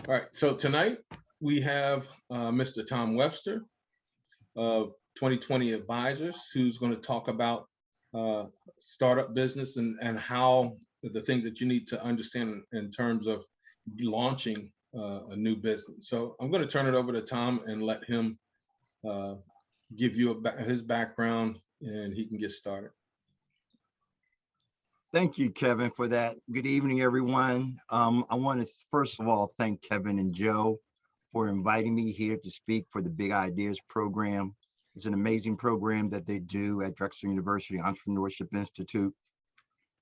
All right, so tonight we have Mr. Thom Webster of 2020 Advisors, who's going to talk about startup business and how the things that you need to understand in terms of launching a new business. So I'm going to turn it over to Thom and let him give you his background, and he can get started. Thank you, Kevin, for that. Good evening, everyone. I want to first of all thank Kevin and Joe for inviting me here to speak for the Big Ideas program. It's an amazing program that they do at Drexel University Entrepreneurship Institute.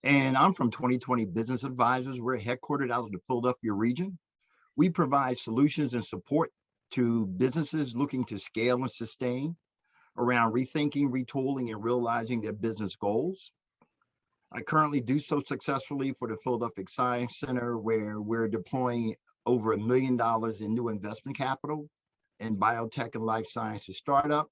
And I'm from 2020 Business Advisors. We're headquartered out of the Philadelphia region. We provide solutions and support to businesses looking to scale and sustain around rethinking, retooling, and realizing their business goals. I currently do so successfully for the Philadelphia Science Center, where we're deploying over $1 million in new investment capital in biotech and life sciences startup.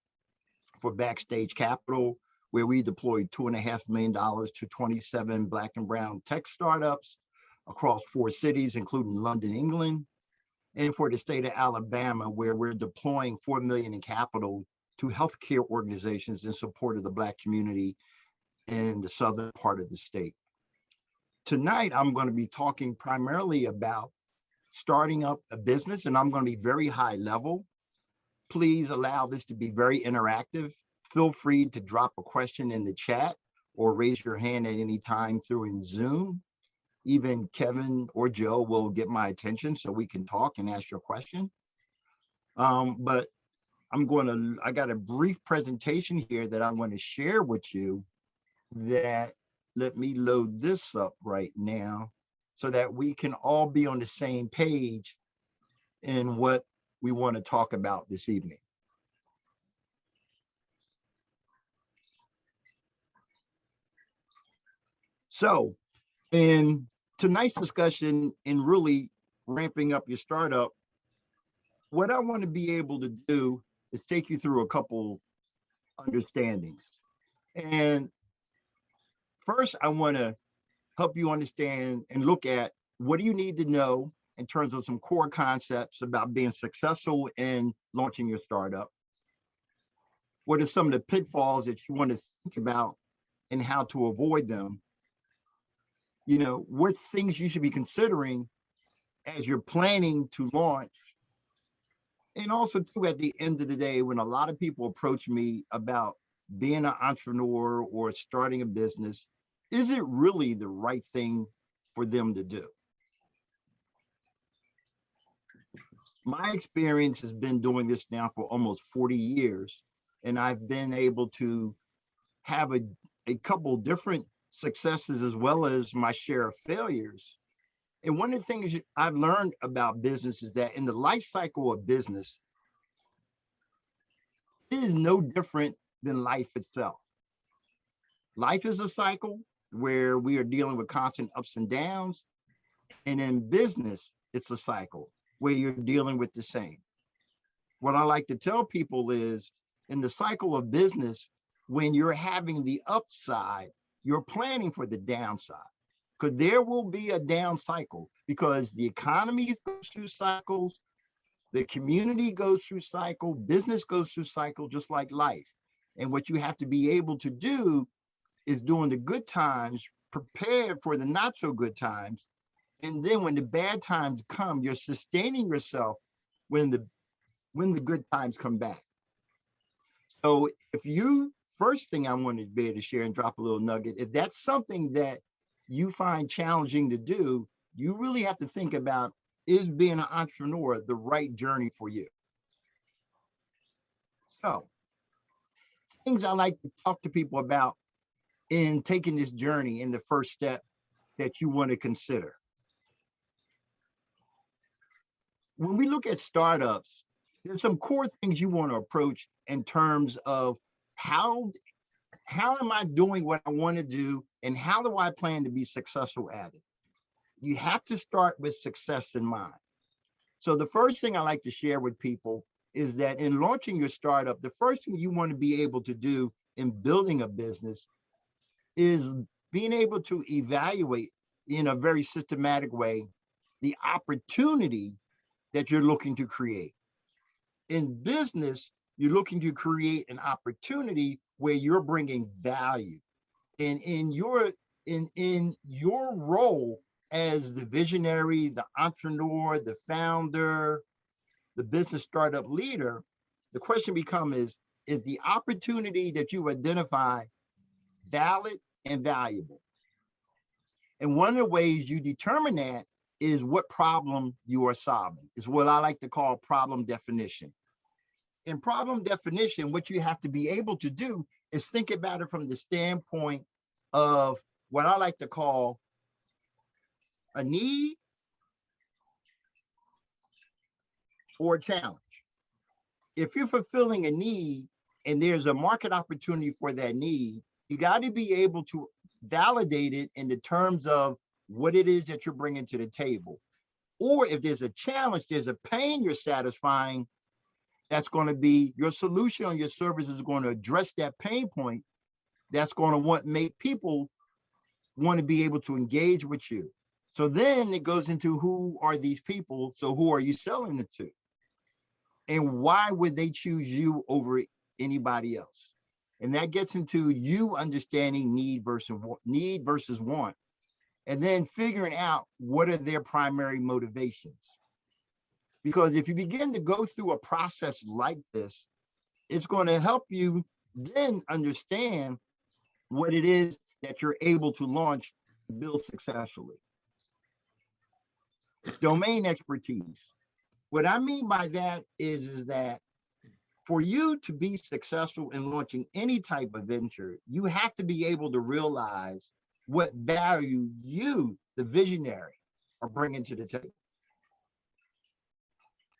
For Backstage Capital, where we deployed $2.5 million to 27 Black and Brown tech startups across 4 cities, including London, England. And for the state of Alabama, where we're deploying $4 million in capital to healthcare organizations in support of the Black community in the southern part of the state. Tonight, I'm going to be talking primarily about starting up a business, and I'm going to be very high level. Please allow this to be very interactive. Feel free to drop a question in the chat or raise your hand at any time through in Zoom. Even Kevin or Joe will get my attention so we can talk and ask your question. But I got a brief presentation here that I'm going to share with you. That let me load this up right now so that we can all be on the same page in what we want to talk about this evening. So in tonight's discussion, in really ramping up your startup, what I want to be able to do is take you through a couple understandings. And first, I want to help you understand and look at what do you need to know in terms of some core concepts about being successful in launching your startup. What are some of the pitfalls that you want to think about and how to avoid them? You know, what things you should be considering as you're planning to launch. And also, too, at the end of the day, when a lot of people approach me about being an entrepreneur or starting a business, is it really the right thing for them to do? My experience has been doing this now for almost 40 years, and I've been able to have a couple different successes as well as my share of failures. And one of the things I've learned about business is that in the life cycle of business, it is no different than life itself. Life is a cycle where we are dealing with constant ups and downs. And in business, it's a cycle where you're dealing with the same. What I like to tell people is in the cycle of business, when you're having the upside, you're planning for the downside, because there will be a down cycle because the economy goes through cycles, the community goes through cycle, business goes through cycle, just like life. And what you have to be able to do is during the good times, prepare for the not so good times. And then when the bad times come, you're sustaining yourself when the good times come back. So first thing I wanted to be able to share and drop a little nugget, if that's something that you find challenging to do, you really have to think about, is being an entrepreneur the right journey for you? So things I like to talk to people about in taking this journey in the first step that you want to consider. When we look at startups, there's some core things you want to approach in terms of how am I doing what I want to do and how do I plan to be successful at it? You have to start with success in mind. So the first thing I like to share with people is that in launching your startup, the first thing you want to be able to do in building a business is being able to evaluate in a very systematic way the opportunity that you're looking to create. In business, you're looking to create an opportunity where you're bringing value. And in your role as the visionary, the entrepreneur, the founder, the business startup leader, the question becomes is the opportunity that you identify valid and valuable? And one of the ways you determine that is what problem you are solving. Is what I like to call problem definition. In problem definition, what you have to be able to do is think about it from the standpoint of what I like to call a need or a challenge. If you're fulfilling a need and there's a market opportunity for that need, you got to be able to validate it in the terms of what it is that you're bringing to the table. Or if there's a challenge, there's a pain you're satisfying, that's going to be your solution or your service is going to address that pain point. That's going to make people want to be able to engage with you. So then it goes into who are these people? So who are you selling it to? And why would they choose you over anybody else? And that gets into you understanding need versus want, and then figuring out what are their primary motivations. Because if you begin to go through a process like this, it's going to help you then understand what it is that you're able to launch, build successfully. Domain expertise. What I mean by that is that for you to be successful in launching any type of venture, you have to be able to realize what value you, the visionary, are bringing to the table.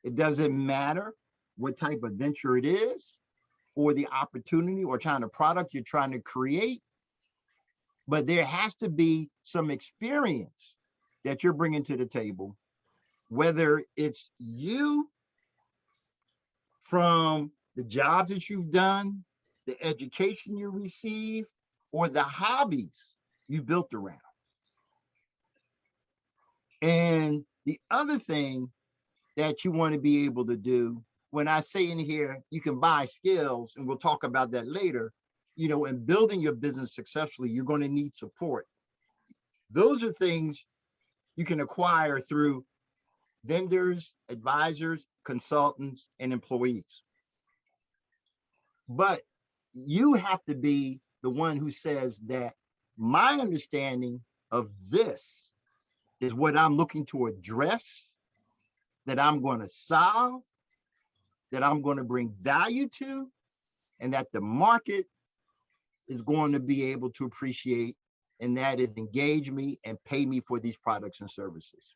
It doesn't matter what type of venture it is, or the opportunity or kind of product you're trying to create, but there has to be some experience that you're bringing to the table, whether it's you from the jobs that you've done, the education you receive, or the hobbies you built around. And the other thing that you want to be able to do, when I say in here, you can buy skills, and we'll talk about that later, in building your business successfully, you're going to need support. Those are things you can acquire through vendors, advisors, consultants, and employees. But you have to be the one who says that my understanding of this is what I'm looking to address, that I'm going to solve, that I'm going to bring value to, and that the market is going to be able to appreciate, and that is engage me and pay me for these products and services.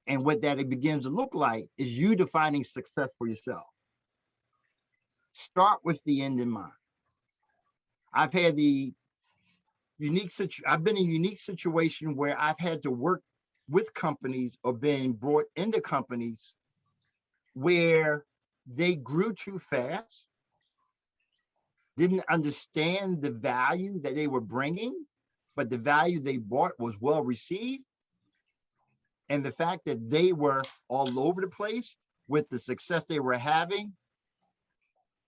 And what that begins to look like is you defining success for yourself. Start with the end in mind. I've been in a unique situation where I've had to work with companies or been brought into companies where they grew too fast, didn't understand the value that they were bringing, but the value they brought was well received. And the fact that they were all over the place with the success they were having,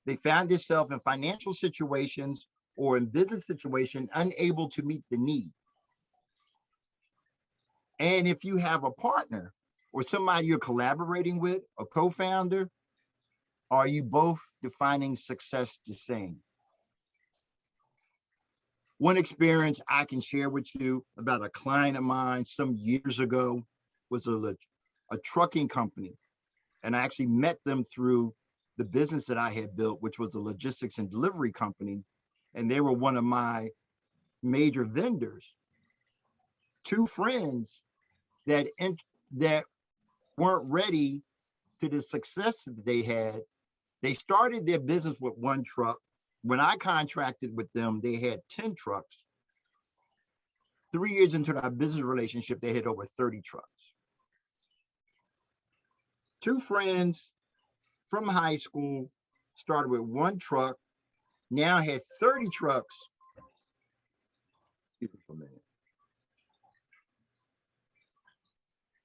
they found themselves in financial situations or in business situations unable to meet the need. And if you have a partner or somebody you're collaborating with, a co-founder, are you both defining success the same? One experience I can share with you about a client of mine some years ago was a trucking company. And I actually met them through the business that I had built, which was a logistics and delivery company. And they were one of my major vendors. Two friends that weren't ready to the success that they had. They started their business with one truck. When I contracted with them, they had 10 trucks. 3 years into our business relationship, they had over 30 trucks. Two friends from high school started with one truck, now had 30 trucks. Excuse me for a minute.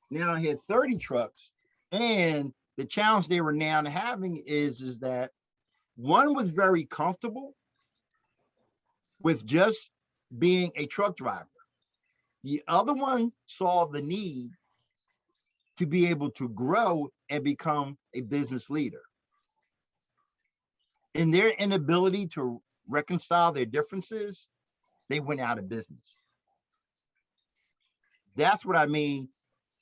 Now I had 30 trucks. And the challenge they were now having is that one was very comfortable with just being a truck driver. The other one saw the need to be able to grow and become a business leader. In their inability to reconcile their differences, they went out of business. That's what I mean.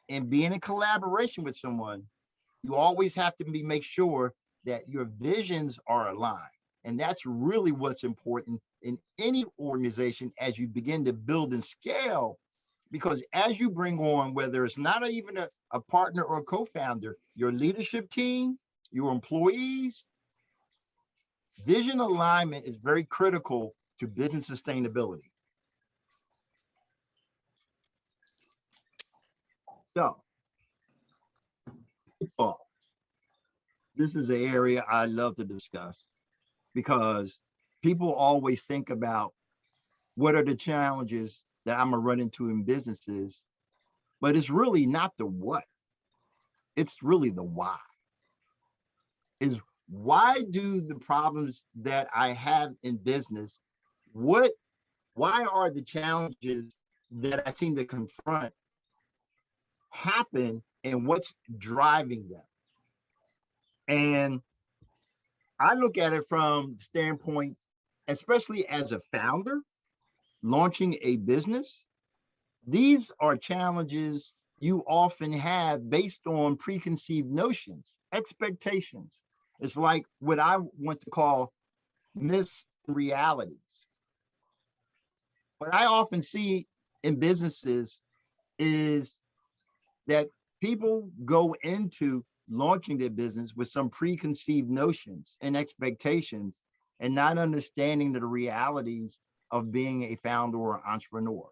And being in collaboration with someone, you always have to make sure that your visions are aligned. And that's really what's important in any organization as you begin to build and scale. Because as you bring on, whether it's not even a partner or a co-founder, your leadership team, your employees, vision alignment is very critical to business sustainability. So, pitfall. This is an area I love to discuss because people always think about what are the challenges that I'm gonna run into in businesses, but it's really not the what, it's really the why. Is why do the problems that I have in business, why are the challenges that I seem to confront happen and what's driving them? And I look at it from the standpoint, especially as a founder launching a business, these are challenges you often have based on preconceived notions, expectations. It's like what I want to call misrealities. What I often see in businesses is that people go into launching their business with some preconceived notions and expectations and not understanding the realities of being a founder or entrepreneur.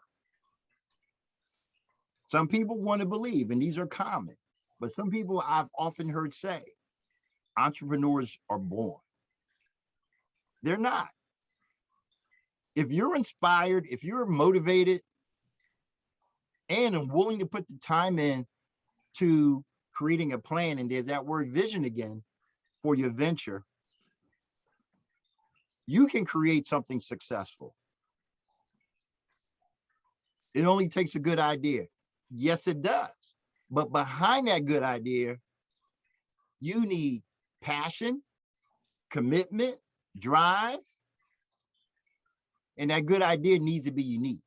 Some people want to believe, and these are common, but some people I've often heard say entrepreneurs are born. They're not. If you're inspired, if you're motivated, and are willing to put the time in to creating a plan, and there's that word vision again for your venture, you can create something successful. It only takes a good idea. Yes, it does. But behind that good idea, you need passion, commitment, drive, and that good idea needs to be unique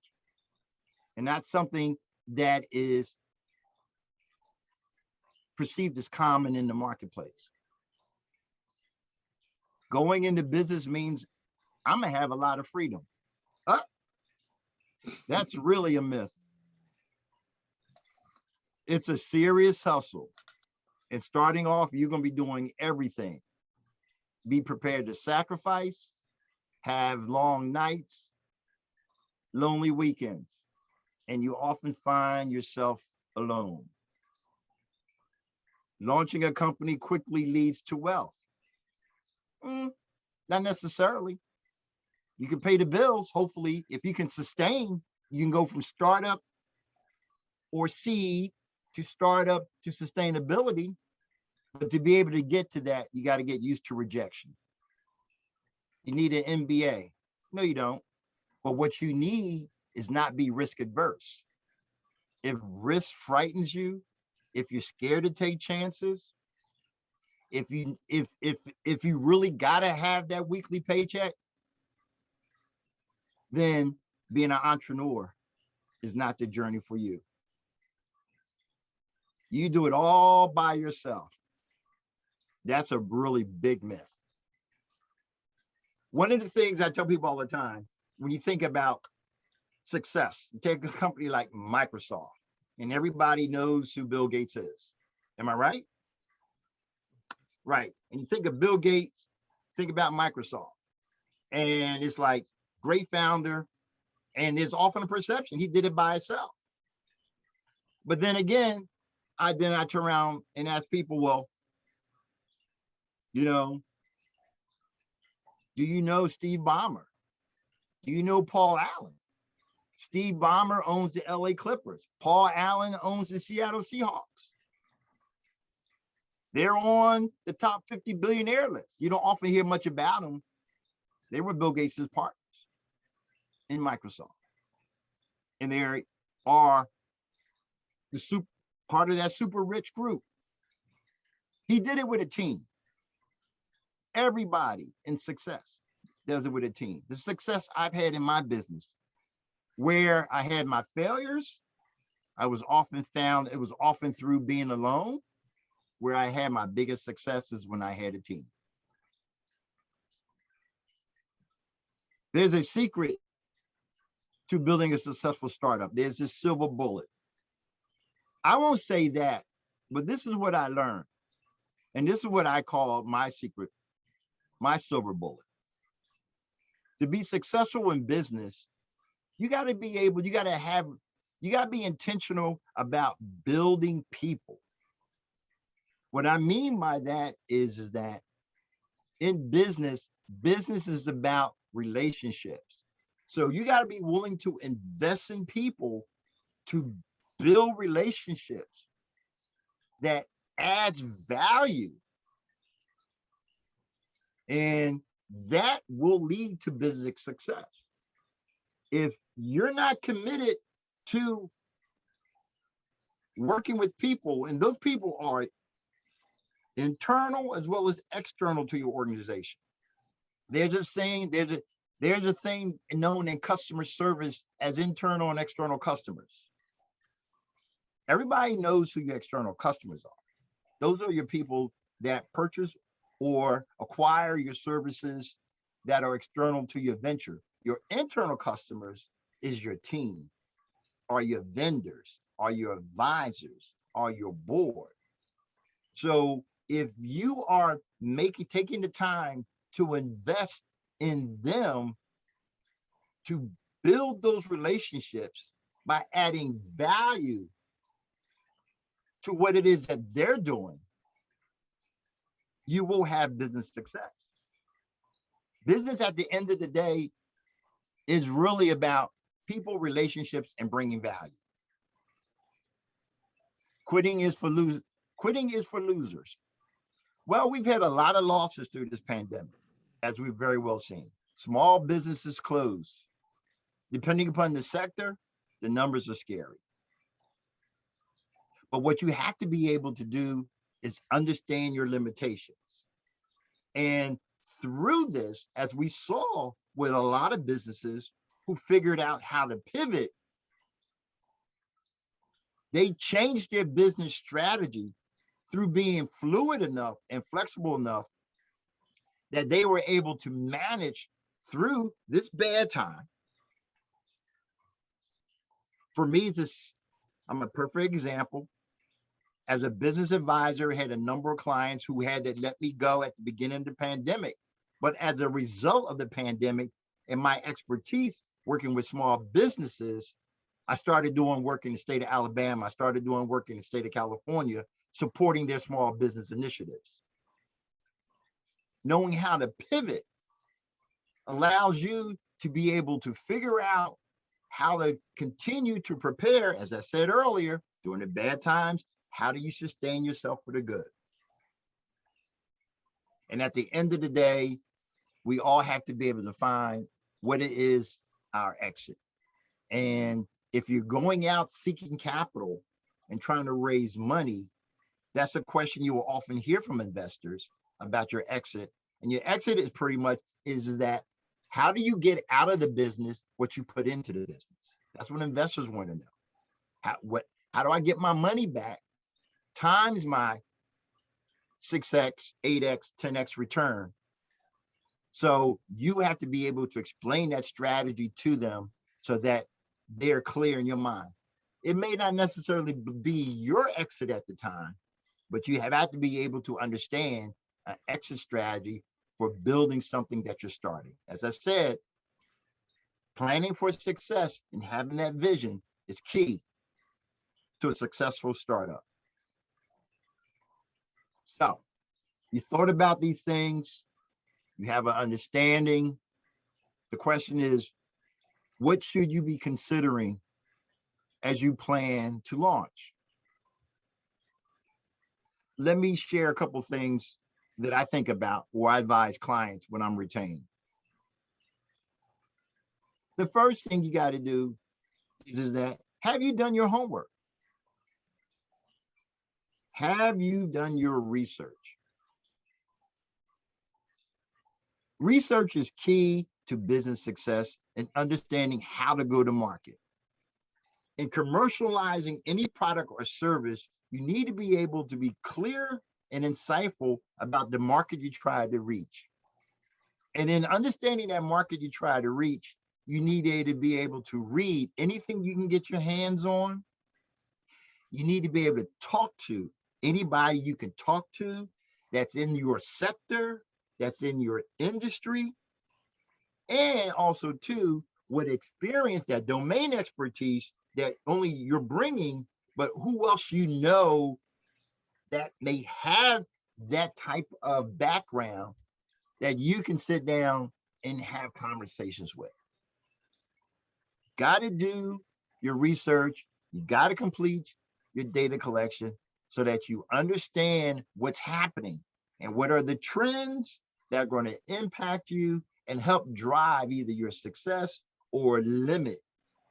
and not something that is perceived as common in the marketplace. Going into business means I'm gonna have a lot of freedom. That's really a myth. It's a serious hustle. And starting off, you're gonna be doing everything. Be prepared to sacrifice, have long nights, lonely weekends, and you often find yourself alone. Launching a company quickly leads to wealth. Not necessarily. You can pay the bills, hopefully. If you can sustain, you can go from startup or seed to startup to sustainability. But to be able to get to that, you got to get used to rejection. You need an MBA. No, you don't. But what you need is not be risk adverse. If risk frightens you, if you're scared to take chances, if you really gotta have that weekly paycheck, then being an entrepreneur is not the journey for you. You do it all by yourself. That's a really big myth. One of the things I tell people all the time, when you think about success, you take a company like Microsoft, and everybody knows who Bill Gates is. Am I right? Right. And you think of Bill Gates, think about Microsoft. And it's like, great founder. And there's often a perception he did it by himself. But then again, I turn around and ask people, well, do you know Steve Ballmer? Do you know Paul Allen? Steve Ballmer owns the LA Clippers. Paul Allen owns the Seattle Seahawks. They're on the top 50 billionaire list. You don't often hear much about them. They were Bill Gates' partners in Microsoft. And they are part of that super rich group. He did it with a team. Everybody in success does it with a team. The success I've had in my business, where I had my failures, it was often through being alone. Where I had my biggest successes when I had a team. There's a secret to building a successful startup. There's this silver bullet. I won't say that, but this is what I learned. And this is what I call my secret, my silver bullet. To be successful in business, you got to be intentional about building people. What I mean by that is that in business is about relationships. So you got to be willing to invest in people to build relationships that adds value. And that will lead to business success. If you're not committed to working with people, and those people are internal as well as external to your organization. They're just saying there's a thing known in customer service as internal and external customers. Everybody knows who your external customers are. Those are your people that purchase or acquire your services that are external to your venture. Your internal customers is your team, are your vendors, are your advisors, are your board. So if you are taking the time to invest in them to build those relationships by adding value to what it is that they're doing, you will have business success. Business at the end of the day is really about people, relationships, and bringing value. Quitting is for losers. Well, we've had a lot of losses through this pandemic, as we've very well seen. Small businesses closed. Depending upon the sector, the numbers are scary. But what you have to be able to do is understand your limitations. And through this, as we saw with a lot of businesses who figured out how to pivot, they changed their business strategy through being fluid enough and flexible enough that they were able to manage through this bad time. For me, I'm a perfect example. As a business advisor, I had a number of clients who had to let me go at the beginning of the pandemic. But as a result of the pandemic and my expertise working with small businesses, I started doing work in the state of Alabama. I started doing work in the state of California, supporting their small business initiatives. Knowing how to pivot allows you to be able to figure out how to continue to prepare, as I said earlier, during the bad times. How do you sustain yourself for the good? And at the end of the day, we all have to be able to find what it is our exit. And if you're going out seeking capital and trying to raise money, that's a question you will often hear from investors about your exit. And your exit is pretty much is that how do you get out of the business what you put into the business? That's what investors want to know. How do I get my money back times my 6x, 8x, 10x return? So you have to be able to explain that strategy to them so that they're clear in your mind. It may not necessarily be your exit at the time, but you have to be able to understand an exit strategy for building something that you're starting. As I said, planning for success and having that vision is key to a successful startup. So you thought about these things, you have an understanding. The question is, What should you be considering as you plan to launch? Let me share a couple things that I think about or I advise clients when I'm retained. The first thing you got to do is that, have you done your homework? Have you done your research? Research is key to business success and understanding how to go to market. In commercializing any product or service, you need to be able to be clear and insightful about the market you try to reach. And in understanding that market you try to reach, you need to be able to read anything you can get your hands on. You need to be able to talk to anybody you can talk to that's in your sector, that's in your industry, and also too, with experience, that domain expertise that only you're bringing, but who else you know that may have that type of background that you can sit down and have conversations with. Got to do your research. You got to complete your data collection so that you understand what's happening and what are the trends that are going to impact you and help drive either your success or limit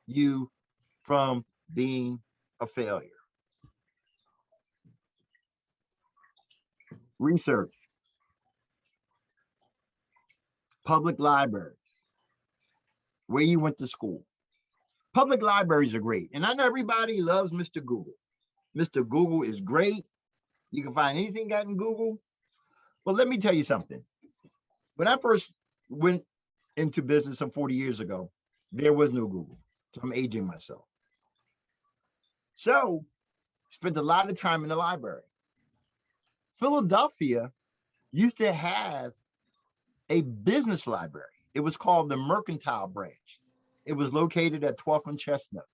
you from being a failure. Research. Public libraries, where you went to school. Public libraries are great. And I know everybody loves Mr. Google. Mr. Google is great. You can find anything got in Google. Well, let me tell you something. When I first went into business some 40 years ago, there was no Google. So I'm aging myself. So spent a lot of time in the library. Philadelphia used to have a business library. It was called the Mercantile Branch. It was located at 12th and Chestnut.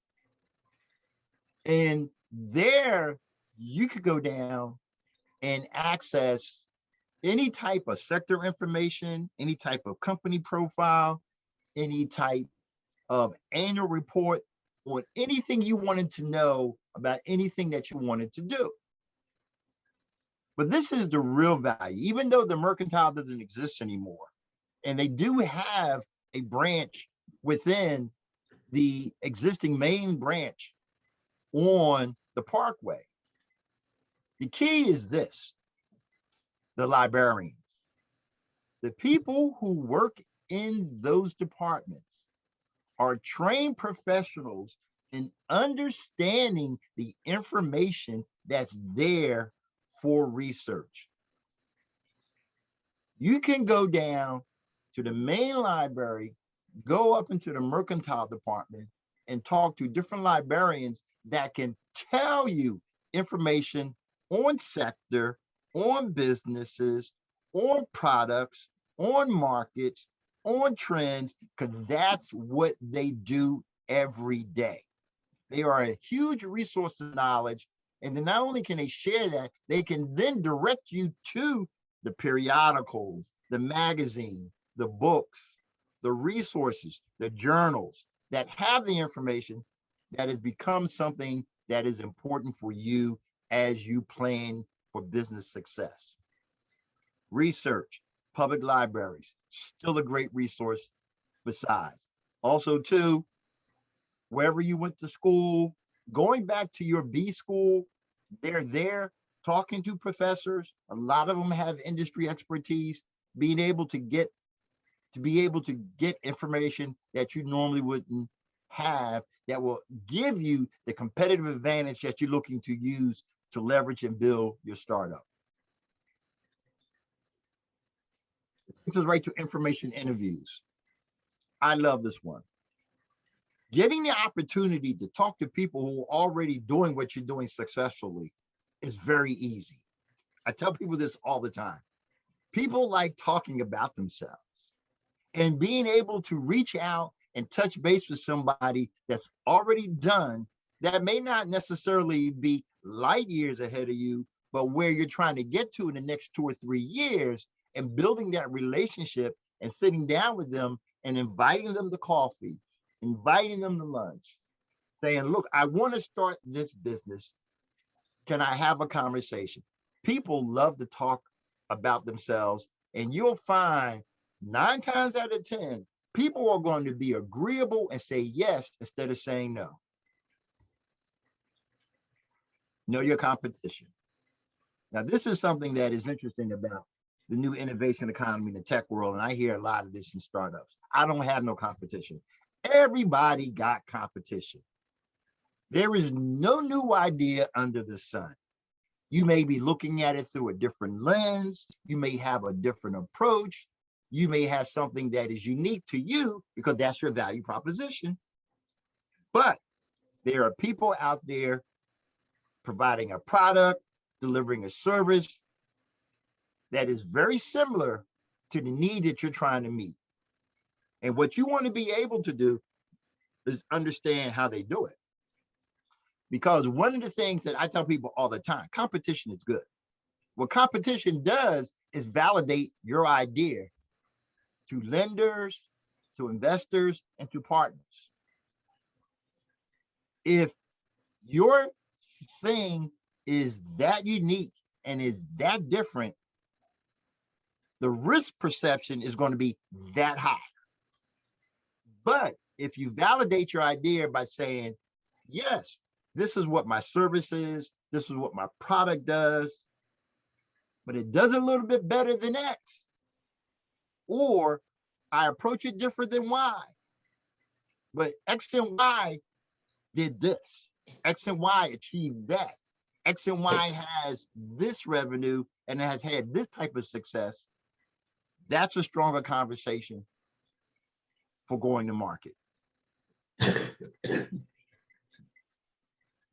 And there you could go down and access any type of sector information, any type of company profile, any type of annual report, or anything you wanted to know about anything that you wanted to do. But this is the real value, even though the Mercantile doesn't exist anymore. And they do have a branch within the existing main branch on the Parkway. The key is this: the librarians, the people who work in those departments are trained professionals in understanding the information that's there for research. You can go down to the main library, go up into the mercantile department, and talk to different librarians that can tell you information on sector, on businesses, on products, on markets, on trends, because that's what they do every day. They are a huge resource of knowledge. And then not only can they share that, they can then direct you to the periodicals, the magazine, the books, the resources, the journals that have the information that has become something that is important for you as you plan for business success. Research, public libraries, still a great resource besides. Also too, wherever you went to school, going back to your B school, they're there talking to professors. A lot of them have industry expertise, being able to get information that you normally wouldn't have, that will give you the competitive advantage that you're looking to use to leverage and build your startup. This is right to information interviews. I love this one. Getting the opportunity to talk to people who are already doing what you're doing successfully is very easy. I tell people this all the time. People like talking about themselves, and being able to reach out and touch base with somebody that's already done, that may not necessarily be light years ahead of you, but where you're trying to get to in the next 2 or 3 years, and building that relationship and sitting down with them and inviting them to coffee, inviting them to lunch, saying, look, I want to start this business. Can I have a conversation? People love to talk about themselves, and you'll find 9 times out of 10, people are going to be agreeable and say yes instead of saying no. Know your competition. Now, this is something that is interesting about the new innovation economy in the tech world, and I hear a lot of this in startups. I don't have no competition. Everybody got competition. There is no new idea under the sun. You may be looking at it through a different lens. You may have a different approach. You may have something that is unique to you because that's your value proposition. But there are people out there providing a product, delivering a service that is very similar to the need that you're trying to meet. And what you want to be able to do is understand how they do it. Because one of the things that I tell people all the time, competition is good. What competition does is validate your idea to lenders, to investors, and to partners. If your thing is that unique and is that different, the risk perception is going to be that high. But if you validate your idea by saying, yes, this is what my service is, this is what my product does, but it does a little bit better than X, or I approach it different than Y, but X and Y did this, X and Y achieved that, X and Y has this revenue and has had this type of success, that's a stronger conversation for going to market.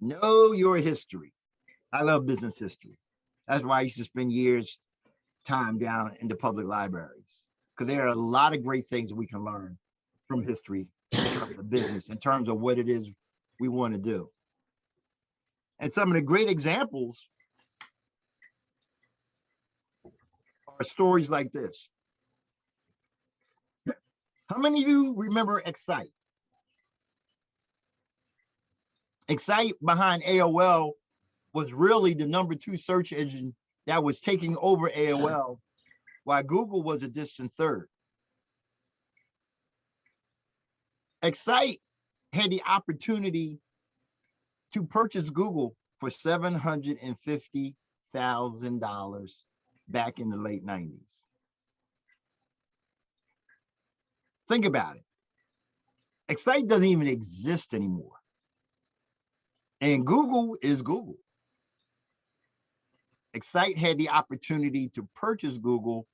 Know your history. I love business history. That's why I used to spend years time down in the public libraries, because there are a lot of great things that we can learn from history in terms of business, in terms of what it is we want to do. And some of the great examples are stories like this. How many of you remember Excite? Excite behind AOL was really the #2 search engine that was taking over AOL, while Google was a distant third. Excite had the opportunity to purchase Google for $750,000 back in the late 90s. Think about it. Excite doesn't even exist anymore. And Google is Google. Excite had the opportunity to purchase Google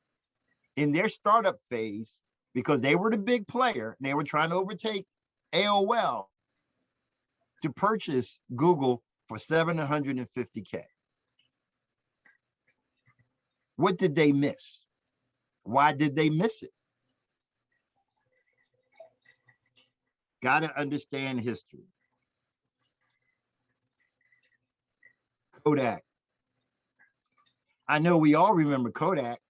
in their startup phase because they were the big player and they were trying to overtake AOL to purchase Google for $750K. What did they miss? Why did they miss it? Got to understand history. Kodak. I know we all remember Kodak.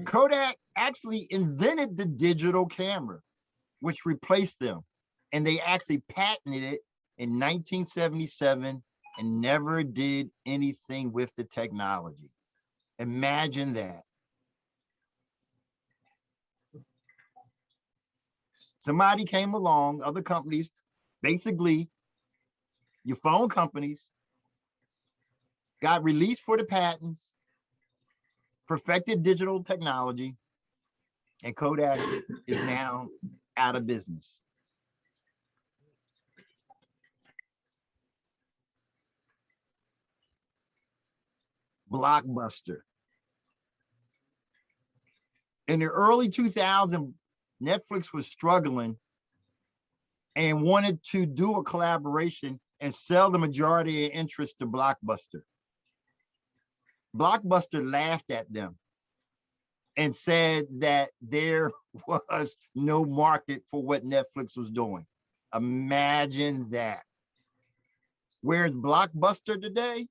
Kodak actually invented the digital camera, which replaced them. And they actually patented it in 1977 and never did anything with the technology. Imagine that. Somebody came along, other companies, basically your phone companies, got released for the patents, perfected digital technology, and Kodak is now out of business. Blockbuster. In the early 2000s, Netflix was struggling and wanted to do a collaboration and sell the majority of interest to Blockbuster. Blockbuster laughed at them and said that there was no market for what Netflix was doing. Imagine that. Where's Blockbuster today?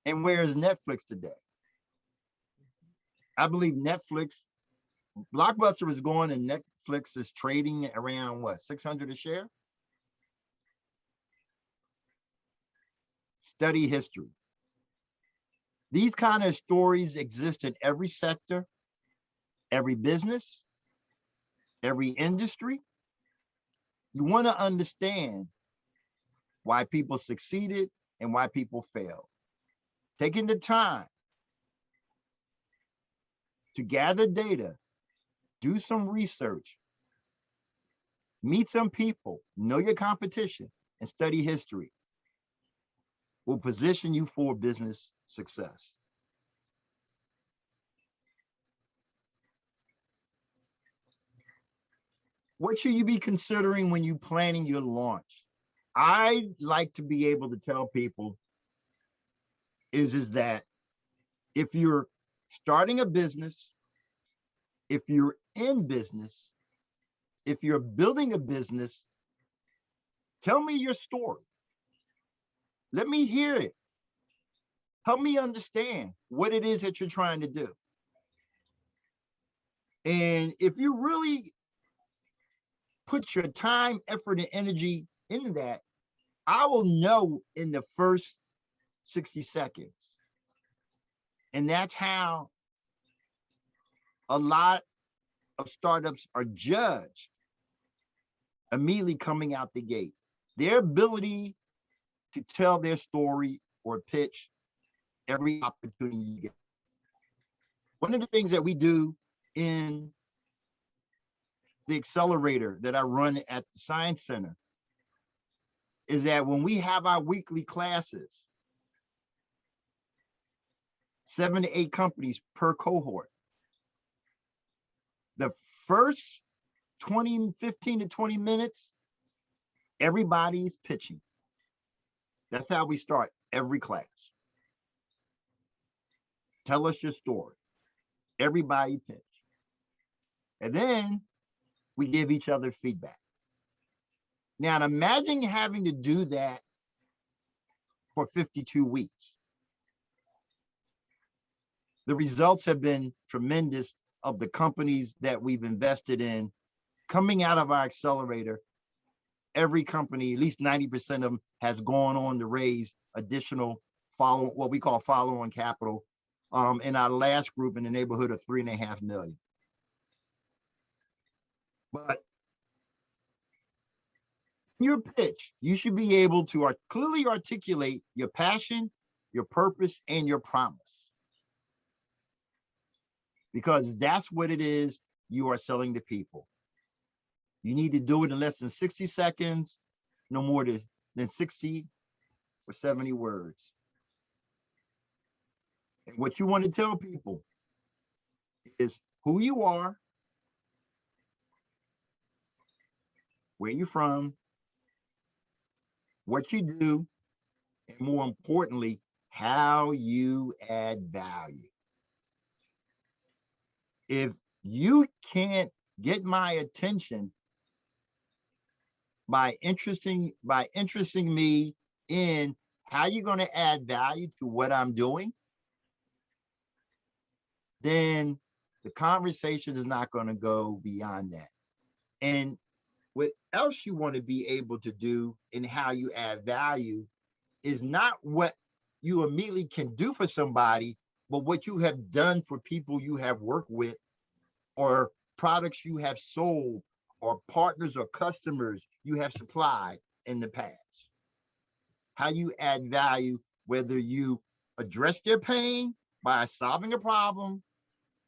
And where's Netflix today? I believe Netflix Blockbuster is going and Netflix is trading around what, 600 a share? Study history. These kind of stories exist in every sector, every business, every industry. You want to understand why people succeeded and why people failed. Taking the time to gather data, do some research, meet some people, know your competition, and study history will position you for business success. What should you be considering when you're planning your launch? I like to be able to tell people is that if you're starting a business, if you're in business, if you're building a business, tell me your story. Let me hear it. Help me understand what it is that you're trying to do. And if you really put your time, effort, and energy into that, I will know in the first 60 seconds. And that's how a lot of startups are judged immediately coming out the gate. Their ability to tell their story or pitch every opportunity you get. One of the things that we do in the accelerator that I run at the Science Center is that when we have our weekly classes, 7 to 8 companies per cohort, the first 15 to 20 minutes, everybody's pitching. That's how we start every class. Tell us your story. Everybody pitch. And then we give each other feedback. Now, imagine having to do that for 52 weeks. The results have been tremendous of the companies that we've invested in coming out of our accelerator. Every company, at least 90% of them, has gone on to raise additional what we call follow-on capital. In our last group, in the neighborhood of $3.5 million. But your pitch, you should be able to clearly articulate your passion, your purpose, and your promise. Because that's what it is you are selling to people. You need to do it in less than 60 seconds, no more than 60 or 70 words. And what you want to tell people is who you are, where you're from, what you do, and more importantly, how you add value. If you can't get my attention by interesting me in how you're going to add value to what I'm doing, then the conversation is not going to go beyond that. And what else you want to be able to do in how you add value is not what you immediately can do for somebody, but what you have done for people you have worked with, or products you have sold, or partners or customers you have supplied in the past. How you add value, whether you address their pain by solving a problem,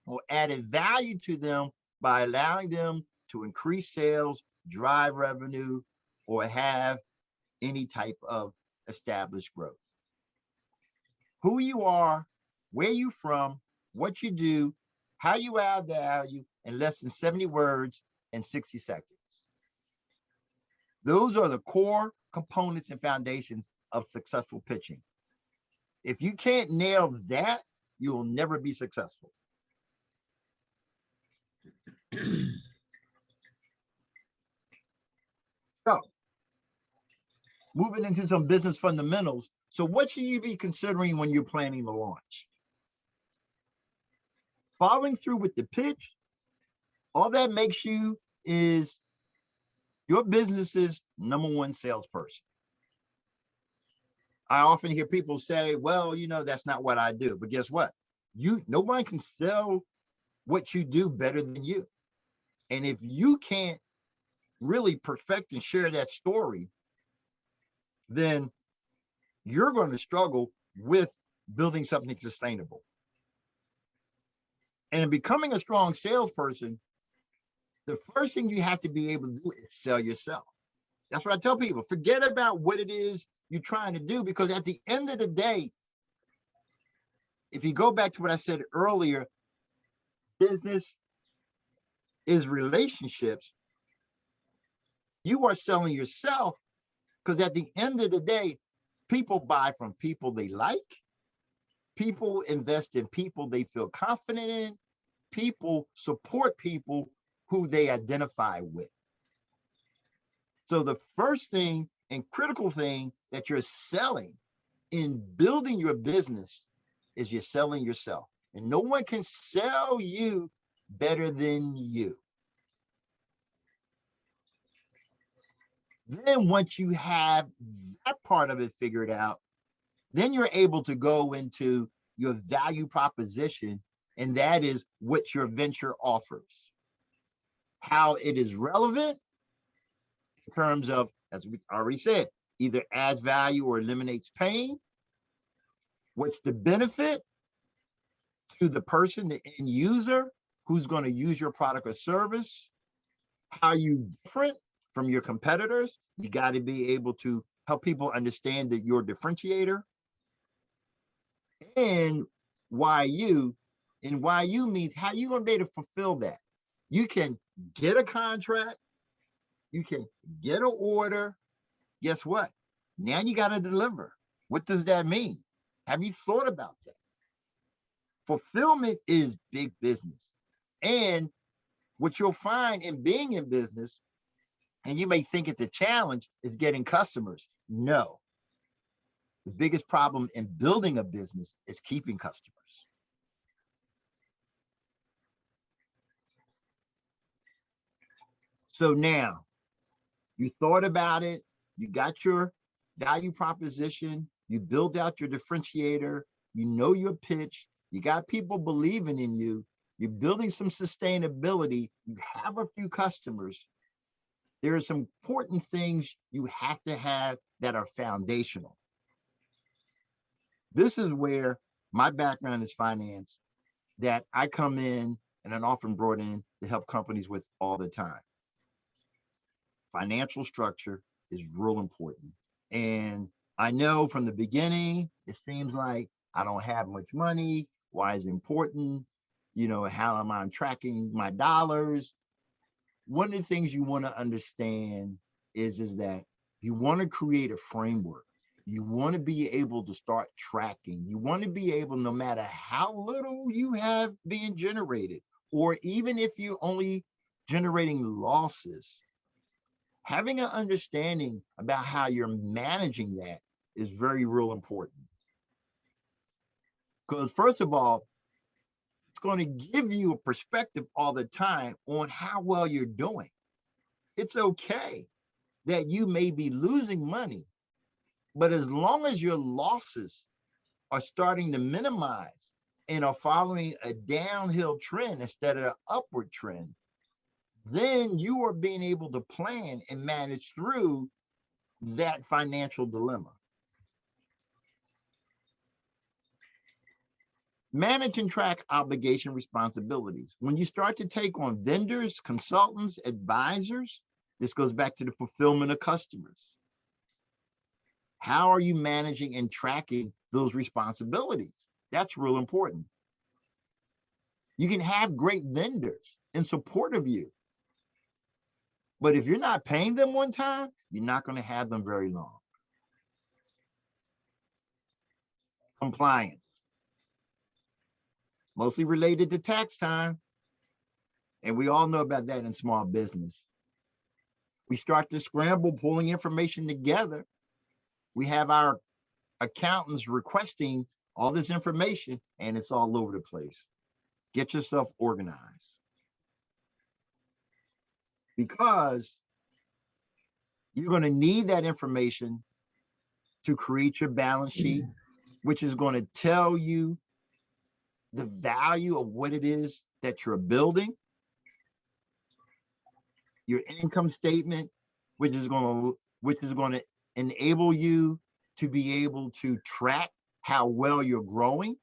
or added value to them by allowing them to increase sales, drive revenue, or have any type of established growth. Who you are, where you from, what you do, how you add value in less than 70 words and 60 seconds. Those are the core components and foundations of successful pitching. If you can't nail that, you will never be successful. So, moving into some business fundamentals. So what should you be considering when you're planning the launch? Following through with the pitch All that makes you is your business's number one salesperson. I often hear people say, well, that's not what I do. But guess what? No one can sell what you do better than you. And if you can't really perfect and share that story, then you're going to struggle with building something sustainable. And becoming a strong salesperson, the first thing you have to be able to do is sell yourself. That's what I tell people. Forget about what it is you're trying to do, because at the end of the day, if you go back to what I said earlier, business is relationships. You are selling yourself, because at the end of the day, people buy from people they like. People invest in people they feel confident in. People support people who they identify with. So the first thing and critical thing that you're selling in building your business is you're selling yourself. And no one can sell you better than you. Then once you have that part of it figured out, then you're able to go into your value proposition, and that is what your venture offers. How it is relevant in terms of, as we already said, either adds value or eliminates pain. What's the benefit to the person, the end user, who's going to use your product or service? How are you different from your competitors? You got to be able to help people understand that you're a differentiator. And why you, and why you means how you going to be able to fulfill that. You can get a contract, you can get an order. Guess what? Now you got to deliver. What does that mean? Have you thought about that? Fulfillment is big business. And what you'll find in being in business, and you may think it's a challenge, is getting customers. No. The biggest problem in building a business is keeping customers. So now you thought about it, you got your value proposition, you build out your differentiator, you know your pitch, you got people believing in you, you're building some sustainability, you have a few customers. There are some important things you have to have that are foundational. This is where my background is finance, that I come in and I'm often brought in to help companies with all the time. Financial structure is real important. And I know from the beginning, it seems like I don't have much money. Why is it important? How am I tracking my dollars? One of the things you want to understand is that you want to create a framework. You want to be able to start tracking. You want to be able, no matter how little you have being generated, or even if you're only generating losses, having an understanding about how you're managing that is very, real important. Because first of all, it's going to give you a perspective all the time on how well you're doing. It's okay that you may be losing money, but as long as your losses are starting to minimize and are following a downhill trend instead of an upward trend, then you are being able to plan and manage through that financial dilemma. Manage and track obligation responsibilities. When you start to take on vendors, consultants, advisors, this goes back to the fulfillment of customers. How are you managing and tracking those responsibilities? That's real important. You can have great vendors in support of you, but if you're not paying them on time, you're not going to have them very long. Compliance, mostly related to tax time. And we all know about that in small business. We start to scramble, pulling information together. We have our accountants requesting all this information, and it's all over the place. Get yourself organized. because you're going to need that information to create your balance sheet, which is going to tell you the value of what it is that you're building, your income statement, which is going to enable you to be able to track how well you're growing,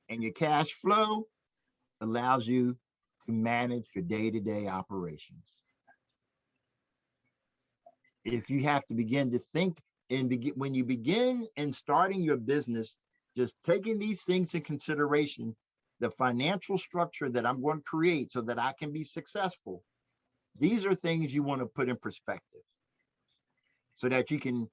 and your cash flow allows you to manage your day-to-day operations. If you have to begin to think and when you begin and starting your business, just taking these things in consideration, the financial structure that I'm going to create so that I can be successful, these are things you want to put in perspective so that you can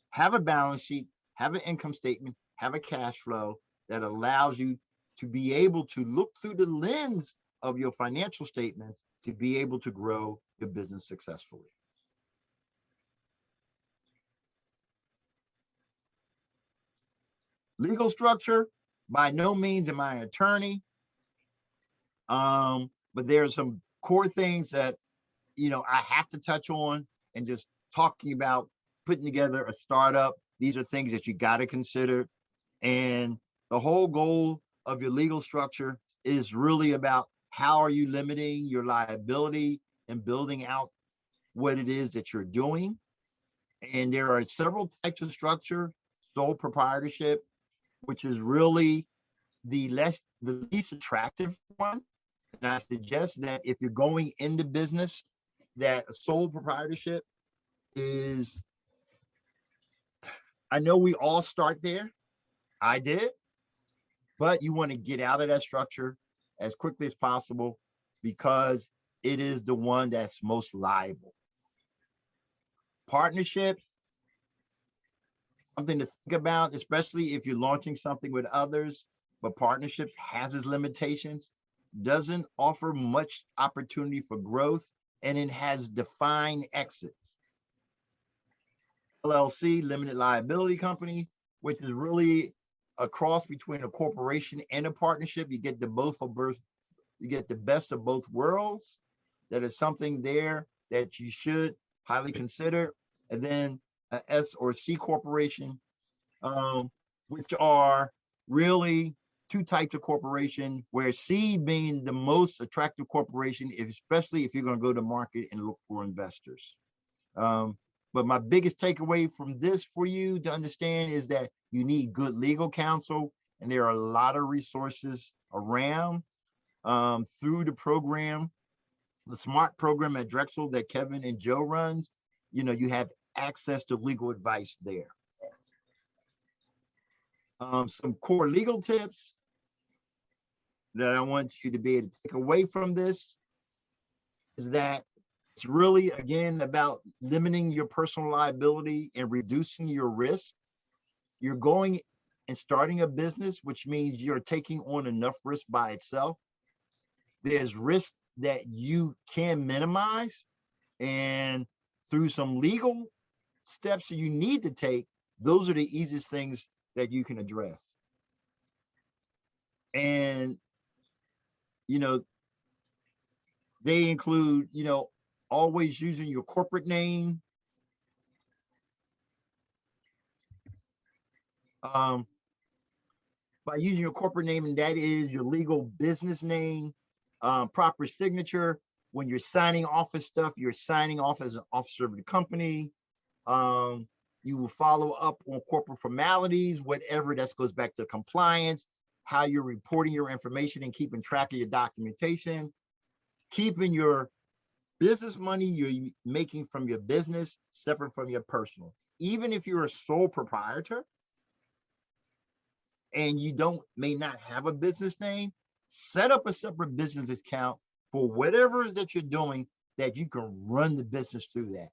have a balance sheet, have an income statement, have a cash flow that allows you to be able to look through the lens of your financial statements to be able to grow your business successfully. Legal structure, by no means am I an attorney, but there are some core things that I have to touch on, and just talking about putting together a startup. These are things that you got to consider. And the whole goal of your legal structure is really about how are you limiting your liability and building out what it is that you're doing. And there are several types of structure. Sole proprietorship, which is really the least attractive one. And I suggest that if you're going into business, that a sole proprietorship is, I know we all start there. I did, but you want to get out of that structure as quickly as possible because it is the one that's most liable. Partnerships, something to think about, especially if you're launching something with others, but partnerships has its limitations, doesn't offer much opportunity for growth, and it has defined exits. LLC, limited liability company, which is really a cross between a corporation and a partnership. You get you get the best of both worlds. That is something there that you should highly consider. And then a S or C corporation, which are really two types of corporation, where C being the most attractive corporation, especially if you're going to go to market and look for investors. But my biggest takeaway from this for you to understand is that you need good legal counsel, and there are a lot of resources around through the program, the SMART program at Drexel that Kevin and Joe runs. You have access to legal advice there. Some core legal tips that I want you to be able to take away from this is that it's really, again, about limiting your personal liability and reducing your risk. You're going and starting a business, which means you're taking on enough risk by itself. There's risk that you can minimize, and through some legal steps that you need to take, those are the easiest things that you can address. And, they include, always using your corporate name, by using your corporate name, and that is your legal business name, proper signature. When you're signing off as stuff, you're signing off as an officer of the company. You will follow up on corporate formalities, whatever that goes back to compliance, how you're reporting your information and keeping track of your documentation, keeping your business money you're making from your business separate from your personal. Even if you're a sole proprietor and you may not have a business name, set up a separate business account for whatever it is that you're doing, that you can run the business through that.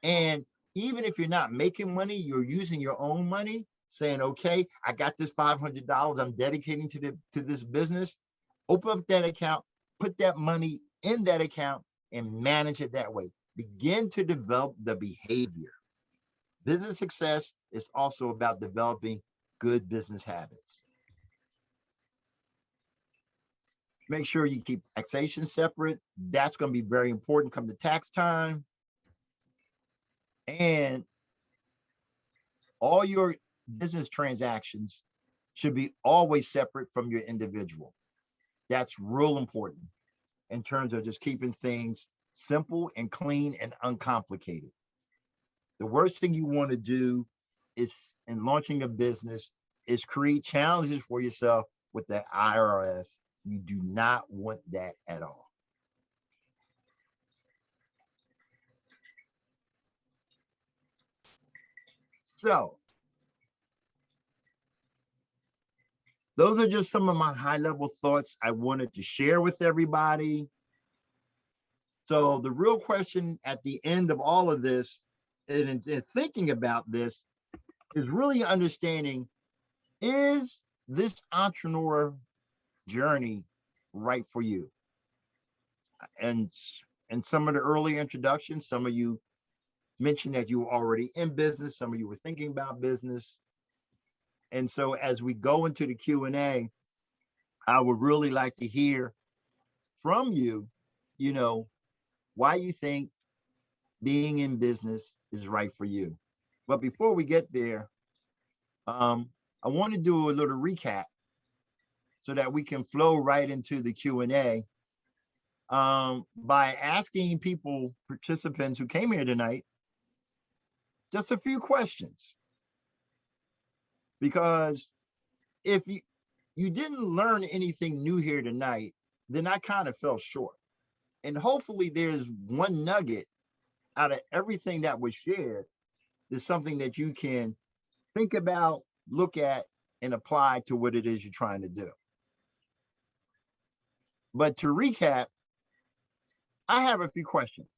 And even if you're not making money, you're using your own money, saying, okay, I got this $500 I'm dedicating to this business. Open up that account, put that money in that account, and manage it that way. Begin to develop the behavior. Business success is also about developing good business habits. Make sure you keep taxation separate. That's going to be very important come to tax time. And all your business transactions should be always separate from your individual. That's real important in terms of just keeping things simple and clean and uncomplicated. The worst thing you want to do is in launching a business is create challenges for yourself with the IRS. You do not want that at all. So those are just some of my high level thoughts I wanted to share with everybody. So the real question at the end of all of this and thinking about this is really understanding, is this entrepreneur journey right for you? And some of the early introductions, some of you mentioned that you were already in business, some of you were thinking about business. And so as we go into the Q&A, I would really like to hear from you, you know, why you think being in business is right for you. But before we get there, I want to do a little recap so that we can flow right into the Q&A by asking people, participants who came here tonight, just a few questions. Because if you didn't learn anything new here tonight, then I kind of fell short. And hopefully there's one nugget out of everything that was shared. There's something that you can think about, look at, and apply to what it is you're trying to do. But to recap, I have a few questions.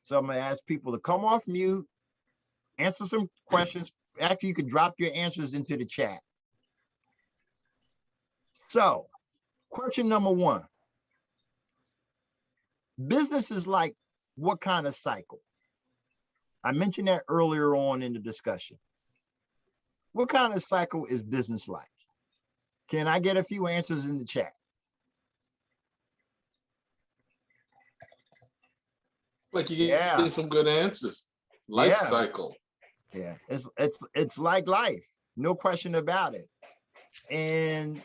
So I'm going to ask people to come off mute, answer some questions. Actually, you can drop your answers into the chat. So, question number one. Business is like what kind of cycle? I mentioned that earlier on in the discussion. What kind of cycle is business like? Can I get a few answers in the chat? Like you get some good answers. Life cycle. Yeah, it's like life, no question about it. And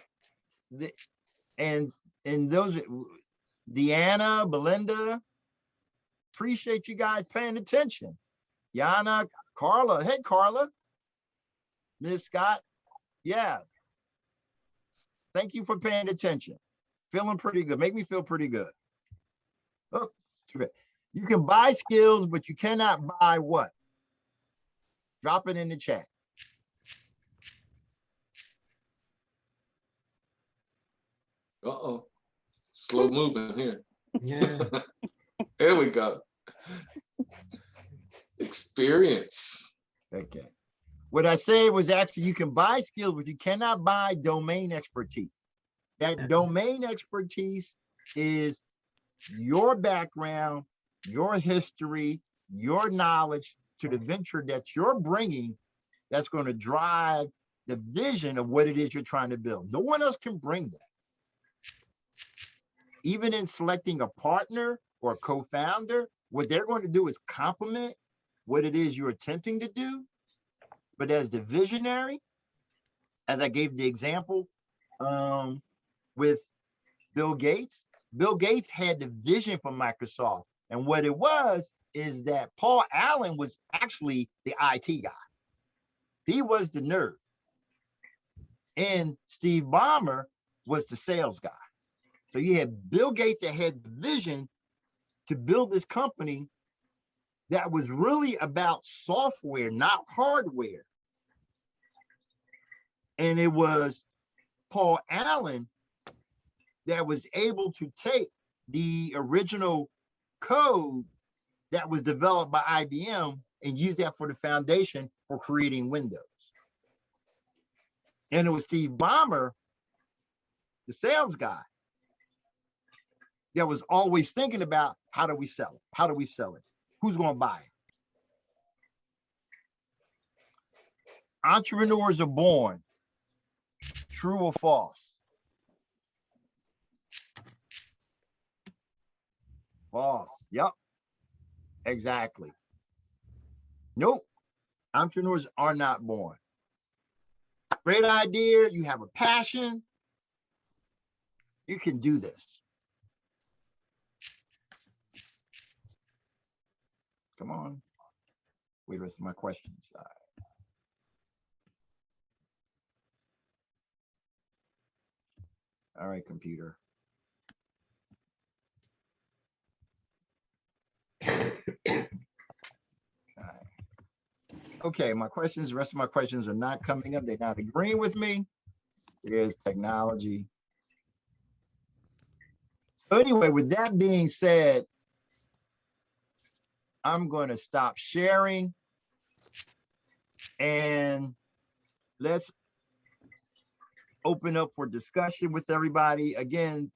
those, Deanna, Belinda, appreciate you guys paying attention. Yana, Carla, hey Carla, Miss Scott, yeah. Thank you for paying attention. Feeling pretty good. Make me feel pretty good. Oh, you can buy skills, but you cannot buy what? Drop it in the chat. Uh-oh. Slow moving here. Yeah. There we go. Experience. Okay. What I said was actually you can buy skills, but you cannot buy domain expertise. That domain expertise is your background, your history, your knowledge to the venture that you're bringing that's going to drive the vision of what it is you're trying to build. No one else can bring that. Even in selecting a partner or a co-founder, what they're going to do is complement what it is you're attempting to do. But as the visionary, as I gave the example with Bill Gates had the vision for Microsoft. And what it was is that Paul Allen was actually the IT guy. He was the nerd. And Steve Ballmer was the sales guy. So you had Bill Gates that had the vision to build this company that was really about software, not hardware. And it was Paul Allen that was able to take the original code that was developed by IBM and use that for the foundation for creating Windows. And it was Steve Ballmer, the sales guy, that was always thinking about how do we sell it? How do we sell it? Who's going to buy it? Entrepreneurs are born. True or false? Boss. Yep. Exactly. Nope. Entrepreneurs are not born. Great idea. You have a passion. You can do this. Come on. Wait, rest of my questions. All right, computer. All right. Okay, my questions, the rest of my questions are not coming up. They're not agreeing with me. There's technology. So anyway, with that being said, I'm going to stop sharing and let's open up for discussion with everybody. Again,